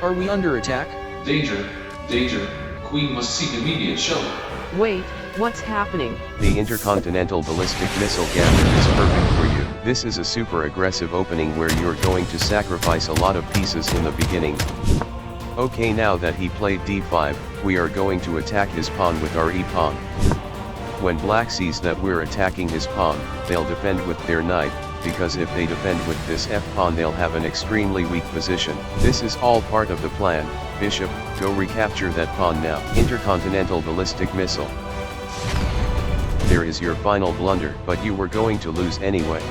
Are we under attack? Danger, danger, Queen must seek immediate shelter. Wait, what's happening? The intercontinental ballistic missile Gambit is perfect for you. This is a super aggressive opening where you're going to sacrifice a lot of pieces in the beginning. Okay, now that he played d5, we are going to attack his pawn with our e-pawn. When black sees that we're attacking his pawn, they'll defend with their knight, because if they defend with this f-pawn they'll have an extremely weak position. This is all part of the plan. Bishop, go recapture that pawn now. Intercontinental ballistic missile. There is your final blunder, but you were going to lose anyway.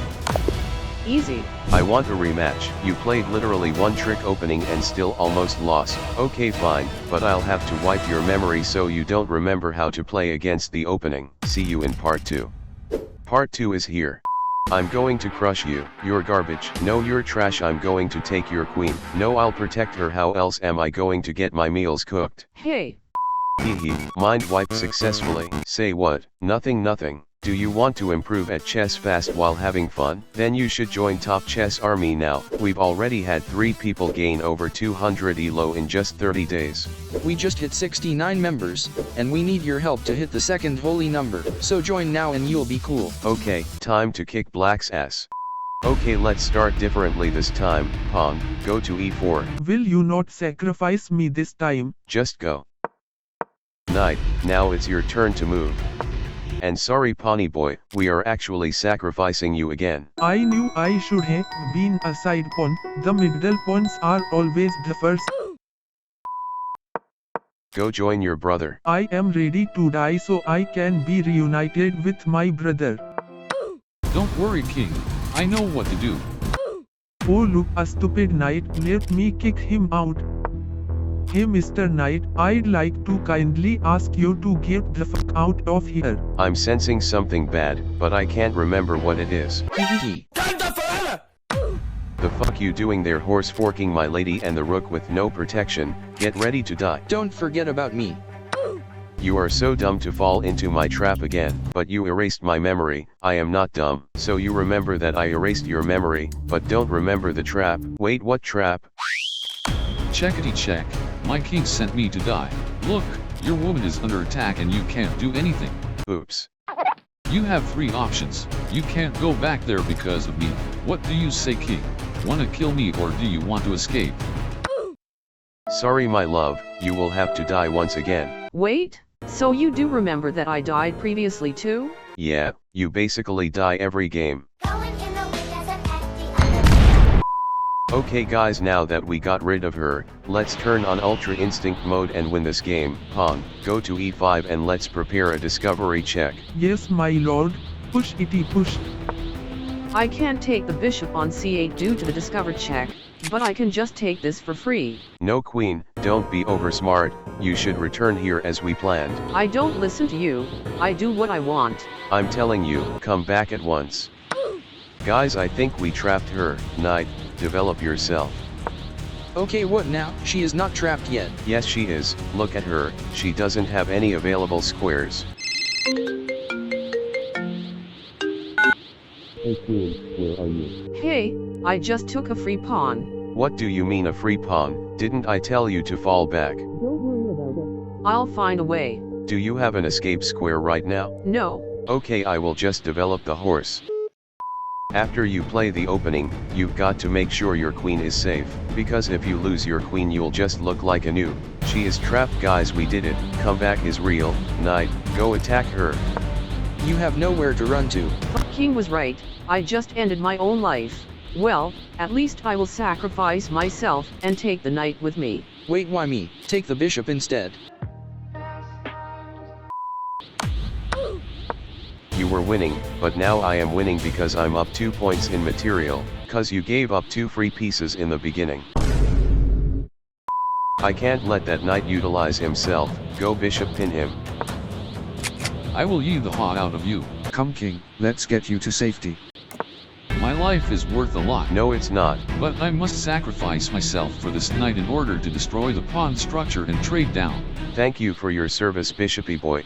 Easy. I want a rematch. You played literally one trick opening and still almost lost. Okay fine, but I'll have to wipe your memory so you don't remember how to play against the opening. See you in part 2. Part 2 is here. I'm going to crush you. You're garbage. No, you're trash. I'm going to take your queen. No, I'll protect her. How else am I going to get my meals cooked? Hey. Hehe, mind wipe successfully. Say what? Nothing nothing. Do you want to improve at chess fast while having fun? Then you should join Top Chess Army now. We've already had 3 people gain over 200 elo in just 30 days. We just hit 69 members, and we need your help to hit the second holy number. So join now and you'll be cool. Okay, time to kick black's ass. Okay, let's start differently this time. Pawn, go to e4. Will you not sacrifice me this time? Just go. Knight, now it's your turn to move. And sorry Pawnee boy, we are actually sacrificing you again. I knew I should have been a side pawn. The middle pawns are always the first. Go join your brother. I am ready to die so I can be reunited with my brother. Don't worry king, I know what to do. Oh look, a stupid knight, let me kick him out. Hey Mr. Knight, I'd like to kindly ask you to get the fuck out of here. I'm sensing something bad, but I can't remember what it is. The fuck you doing there, horse forking my lady and the rook with no protection? Get ready to die. Don't forget about me. You are so dumb to fall into my trap again, but you erased my memory. I am not dumb. So you remember that I erased your memory, but don't remember the trap. Wait, what trap? Checkity check, my king sent me to die. Look, your woman is under attack and you can't do anything. Oops. You have 3 options. You can't go back there because of me. What do you say king? Wanna kill me or do you want to escape? Sorry my love, you will have to die once again. Wait, so you do remember that I died previously too? Yeah, you basically die every game. Okay guys, now that we got rid of her, let's turn on Ultra Instinct mode and win this game. Pawn, go to e5 and let's prepare a discovery check. Yes my lord, push it push. I can't take the bishop on c8 due to the discover check, but I can just take this for free. No queen, don't be over smart, you should return here as we planned. I don't listen to you, I do what I want. I'm telling you, come back at once. Guys, I think we trapped her. Knight, develop yourself. Okay, what now? She is not trapped yet. Yes she is, look at her, she doesn't have any available squares. Hey queen, where are you? Hey, I just took a free pawn. What do you mean a free pawn? Didn't I tell you to fall back? Don't worry about it. I'll find a way. Do you have an escape square right now? No. Okay, I will just develop the horse. After you play the opening, you've got to make sure your queen is safe, because if you lose your queen you'll just look like a noob. She is trapped guys, we did it. Comeback is real. Knight, go attack her. You have nowhere to run to. King was right, I just ended my own life. Well, at least I will sacrifice myself and take the knight with me. Wait, why me? Take the bishop instead. You were winning, but now I am winning because I'm up 2 points in material, cause you gave up 2 free pieces in the beginning. I can't let that knight utilize himself. Go bishop, pin him. I will eat the heart out of you. Come king, let's get you to safety. My life is worth a lot. No it's not. But I must sacrifice myself for this knight in order to destroy the pawn structure and trade down. Thank you for your service, bishopy boy.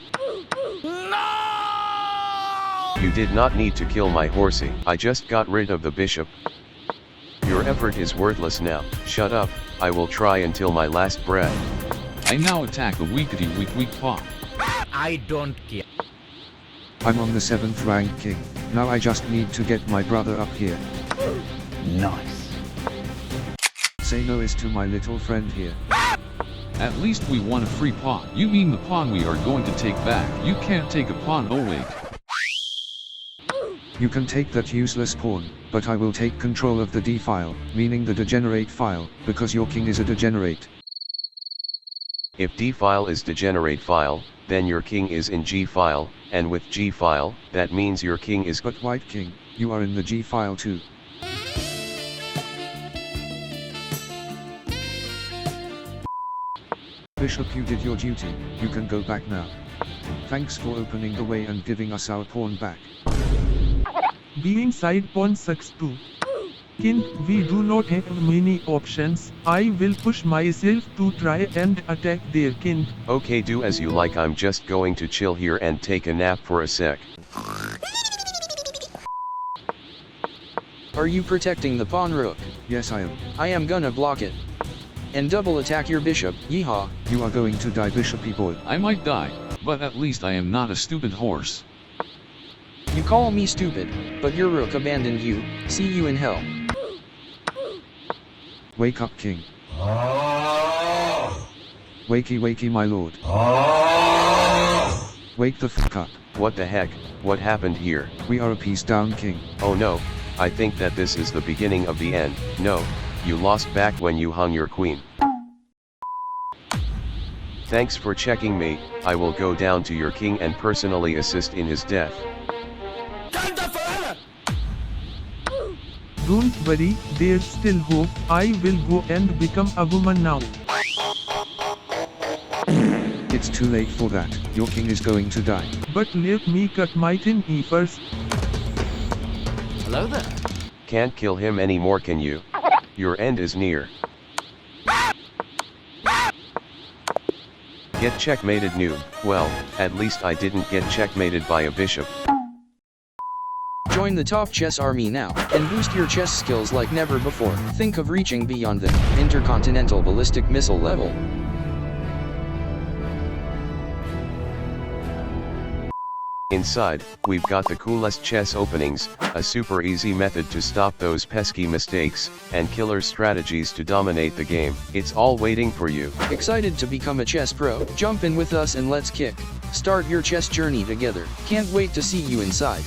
You did not need to kill my horsey. I just got rid of the bishop. Your Your effort is worthless now. Shut up, I will try until my last breath. I now attack the weak pawn. I don't care. I'm on the 7th rank king. Now I just need to get my brother up here. Nice. Say no is to my little friend here. At least we won a free pawn. You mean the pawn we are going to take back? You can't take a pawn. Oh wait. You can take that useless pawn, but I will take control of the D file, meaning the degenerate file, because your king is a degenerate. If D file is degenerate file, then your king is in G file, and with G file, that means your king is. But white king, you are in the G file too. Bishop, you did your duty, you can go back now. Thanks for opening the way and giving us our pawn back. Being side pawn sucks too. King, we do not have many options. I will push myself to try and attack their king. Okay, do as you like. I'm just going to chill here and take a nap for a sec. Are you protecting the pawn rook? Yes I am. I am gonna block it. And double attack your bishop, yeehaw. You are going to die, bishopy boy. I might die, but at least I am not a stupid horse. You call me stupid, but your rook abandoned you. See you in hell. Wake up, king. Wakey wakey, my lord. Wake the f*** up. What the heck, what happened here? We are a piece down, king. Oh no, I think that this is the beginning of the end. No, you lost back when you hung your queen. Thanks for checking me. I will go down to your king and personally assist in his death. Don't worry, there's still hope. I will go and become a woman now. It's too late for that. Your king is going to die. But let me cut my tin first. Hello there. Can't kill him anymore, can you? Your end is near. Get checkmated, noob. Well, at least I didn't get checkmated by a bishop. Join the top chess army now, and boost your chess skills like never before. Think of reaching beyond the intercontinental ballistic missile level. Inside, we've got the coolest chess openings, a super easy method to stop those pesky mistakes, and killer strategies to dominate the game. It's all waiting for you. Excited to become a chess pro? Jump in with us and let's kick. Start your chess journey together. Can't wait to see you inside.